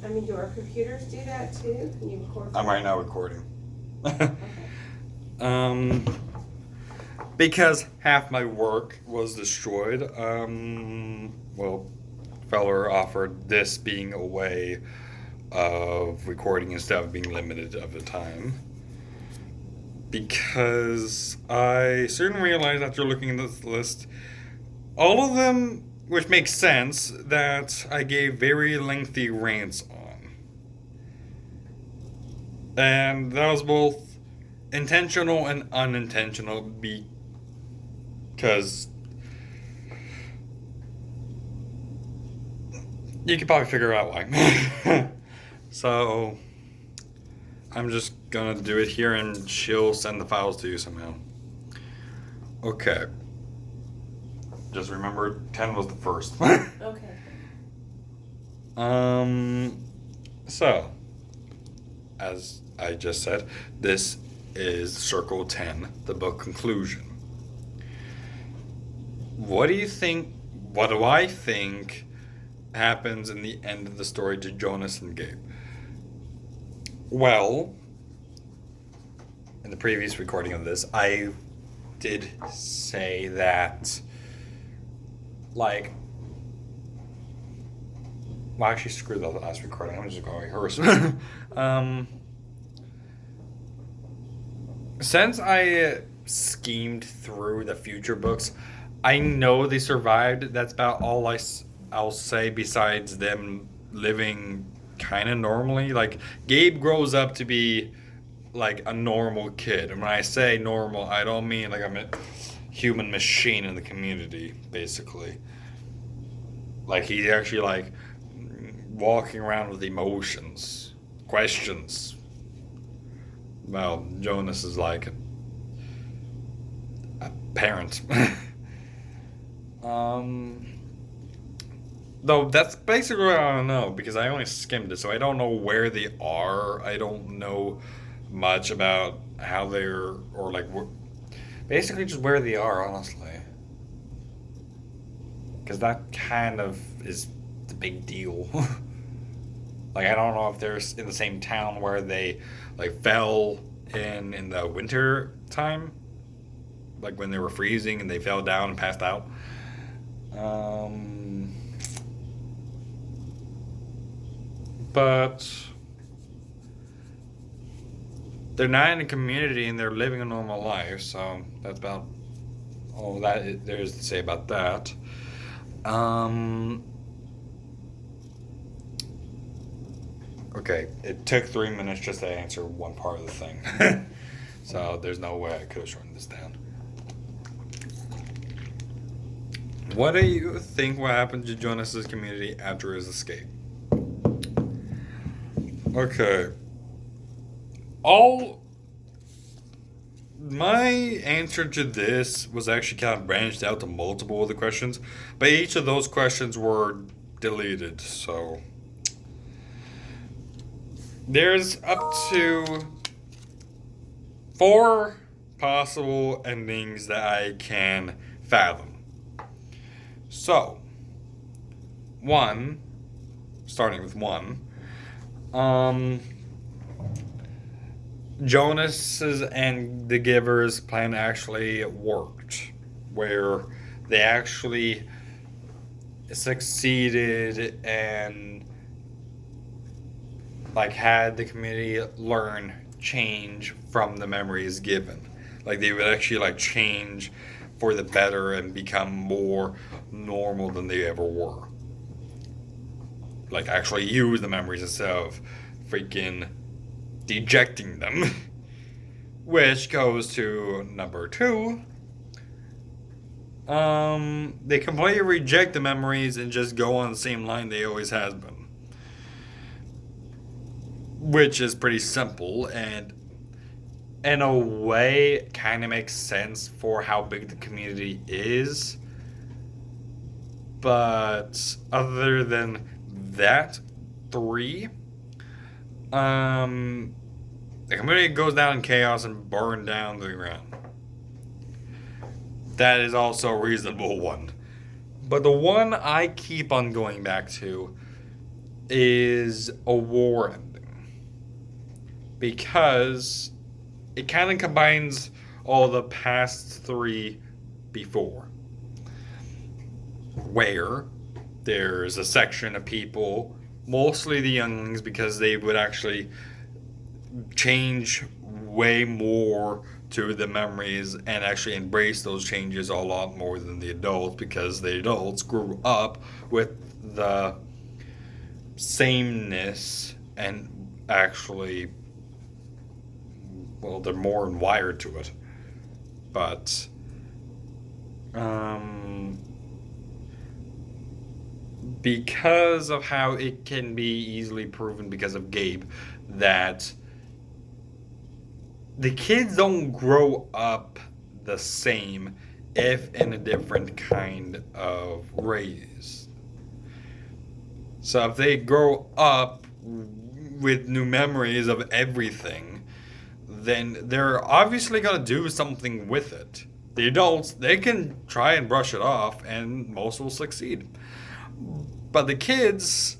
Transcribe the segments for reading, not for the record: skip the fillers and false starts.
I mean, do our computers do that too? Can you record? I'm right now recording. Okay. um, because half my work was destroyed. Well, Feller offered this being a way of recording instead of being limited of the time. Because I soon realized after looking at this list, all of them, which makes sense, that I gave very lengthy rants on. And that was both intentional and unintentional because you could probably figure out why. So I'm just gonna do it here and she'll send the files to you somehow. Okay. Just remember 10 was the first. Okay. So as I just said, this is Circle 10, the book conclusion. What do I think happens in the end of the story to Jonas and Gabe? Well, in the previous recording of this, I did say that, like, well, I actually screwed up the last recording. I'm just going to rehearse. Since I schemed through the future books, I know they survived. That's about all I'll say besides them living kind of normally. Like, Gabe grows up to be like a normal kid. And when I say normal, I don't mean like I'm a human machine in the community, basically. Like, he's actually like walking around with emotions, questions. Well, Jonas is like a parent. Though that's basically what I don't know because I only skimmed it, so I don't know where they are. I don't know much about how they're or like basically just where they are, honestly. Because that kind of is the big deal. Like, I don't know if they're in the same town where they like fell in the winter time, like when they were freezing and they fell down and passed out. But they're not in a community and they're living a normal life, so that's about all that there is to say about that. Okay, it took 3 minutes just to answer one part of the thing. So there's no way I could have shortened this down. What do you think will happen to Jonas's community after his escape? Okay. My answer to this was actually kind of branched out to multiple of the questions, but each of those questions were deleted, so there's up to 4 possible endings that I can fathom. So, starting with 1, Jonas's and the Giver's plan actually worked, where they actually succeeded and like had the community learn change from the memories given. Like, they would actually like change for the better and become more normal than they ever were. Like, actually use the memories instead of freaking dejecting them. Which goes to number 2. They completely reject the memories and just go on the same line they always has been. Which is pretty simple and in a way kind of makes sense for how big the community is. But other than that, 3, the community goes down in chaos and burned down to the ground. That is also a reasonable one. But the one I keep on going back to is a war ending, because it kind of combines all the past three before, where there's a section of people, mostly the younglings, because they would actually change way more to the memories and actually embrace those changes a lot more than the adults, because the adults grew up with the sameness and actually, well, they're more wired to it. But because of how it can be easily proven because of Gabe that the kids don't grow up the same if in a different kind of raise. So if they grow up with new memories of everything, then they're obviously going to do something with it. The adults, they can try and brush it off, and most will succeed. But the kids,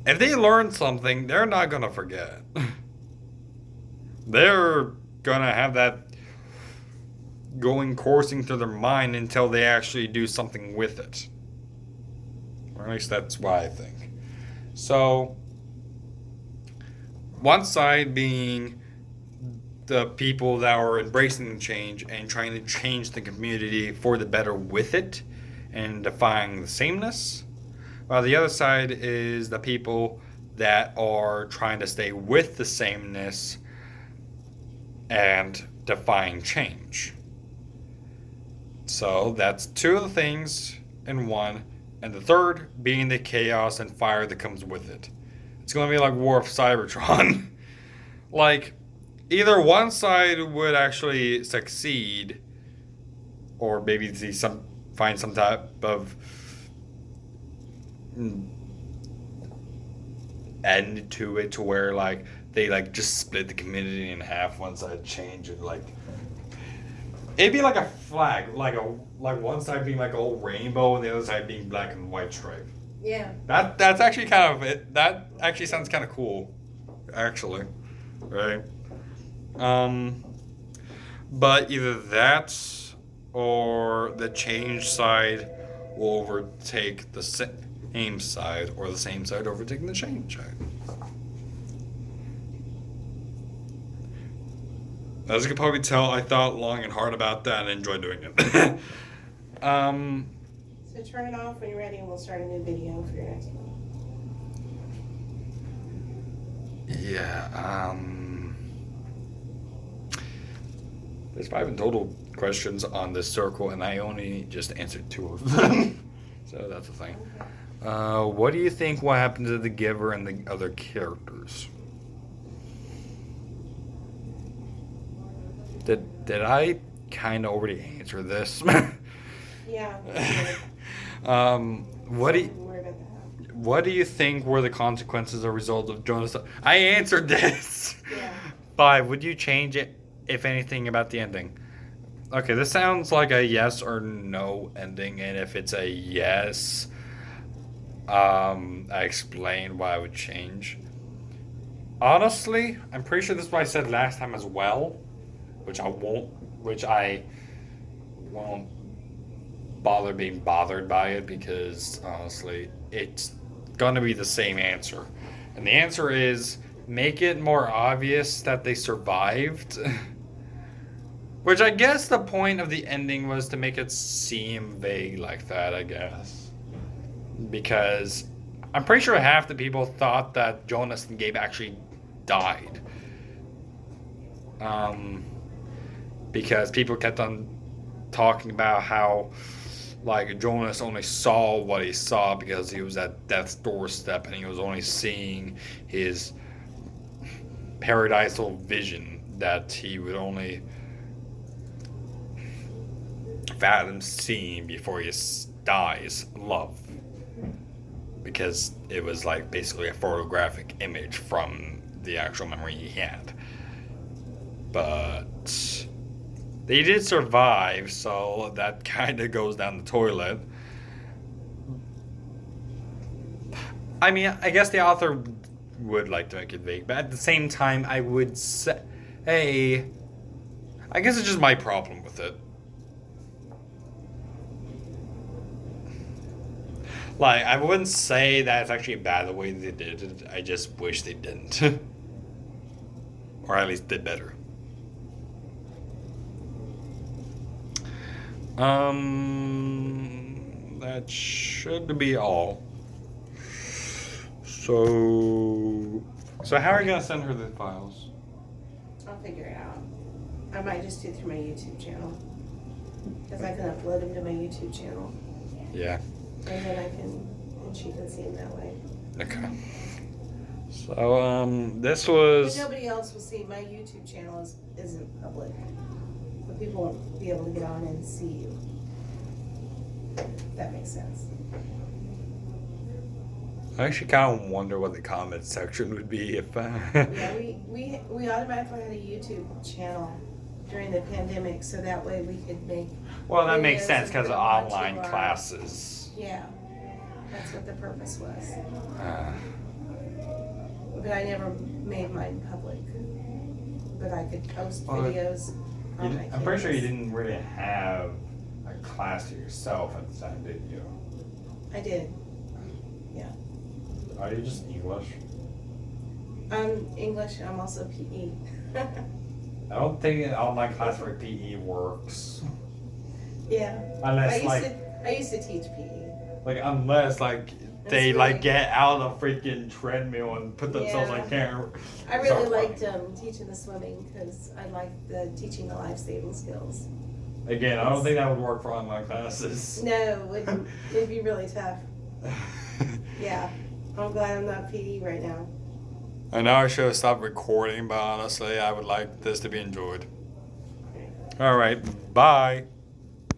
if they learn something, they're not going to forget. They're going to have that going coursing through their mind until they actually do something with it. Or at least that's what I think. So, one side being the people that are embracing the change and trying to change the community for the better with it and defying the sameness, while the other side is the people that are trying to stay with the sameness and defying change. So that's two of the things in one, and the third being the chaos and fire that comes with it. It's going to be like War of Cybertron. Like, either one side would actually succeed, or maybe find some type of end to it, to where like they like just split the community in half. One side change and like it'd be like a flag, like one side being like all rainbow and the other side being black and white stripe. Yeah. That's actually kind of it. That actually sounds kind of cool, actually, right? But either that or the change side will overtake the same side, or the same side overtaking the change side. As you can probably tell, I thought long and hard about that and enjoyed doing it. So turn it off when you're ready and we'll start a new video for your next one. Yeah, there's 5 in total questions on this circle, and I only just answered 2 of them. So that's the thing. What do you think will happen to the Giver and the other characters? Did I kind of already answer this? Yeah. What do you... Worry about that. What do you think were the consequences as a result of Jonas? I answered this. Yeah. 5. Would you change it, if anything, about the ending? Okay, this sounds like a yes or no ending, and if it's a yes, I explain why I would change. Honestly, I'm pretty sure this is what I said last time as well, which I won't bother being bothered by it, because honestly, it's gonna be the same answer. And the answer is, make it more obvious that they survived. Which I guess the point of the ending was to make it seem vague like that, I guess. Because I'm pretty sure half the people thought that Jonas and Gabe actually died. Because people kept on talking about how, like, Jonas only saw what he saw because he was at death's doorstep and he was only seeing his paradisal vision that he would only fathom seeing before he dies. Love. Because it was like basically a photographic image from the actual memory he had. But they did survive, so that kind of goes down the toilet. I mean, I guess the author would like to make it vague, but at the same time, I would say, hey, I guess it's just my problem with it. Like, I wouldn't say that it's actually bad the way they did it. I just wish they didn't. Or at least did better. That should be all. So how are you gonna send her the files? I'll figure it out. I might just do it through my YouTube channel. Because I can upload them to my YouTube channel. Yeah. And then and she can see them that way. Okay. So this But was. nobody else will see. My YouTube channel isn't public. So people won't be able to get on and see you. If that makes sense. I actually kind of wonder what the comment section would be if. Yeah, we automatically had a YouTube channel during the pandemic, so that way we could make. Well, that makes videos sense and because put of them onto online our- classes. Yeah, that's what the purpose was. Uh, But I never made mine public. But I could post Well, videos on my I'm pretty sure you campus. didn't really have a class to yourself at the time, did you? I did. Are you just English? I'm English, I'm also PE. I don't think an online class for PE works. Yeah. Unless I used to teach PE. unless they really- get out of the freaking treadmill and put themselves on Yeah. camera. I really Start liked running. teaching the swimming because I liked teaching the life-saving skills. Again, I don't think that would work for online classes. No, it wouldn't. It'd be really tough. Yeah. I'm glad I'm not PE right now. I know I should have stopped recording, but honestly, I would like this to be enjoyed. All right, bye.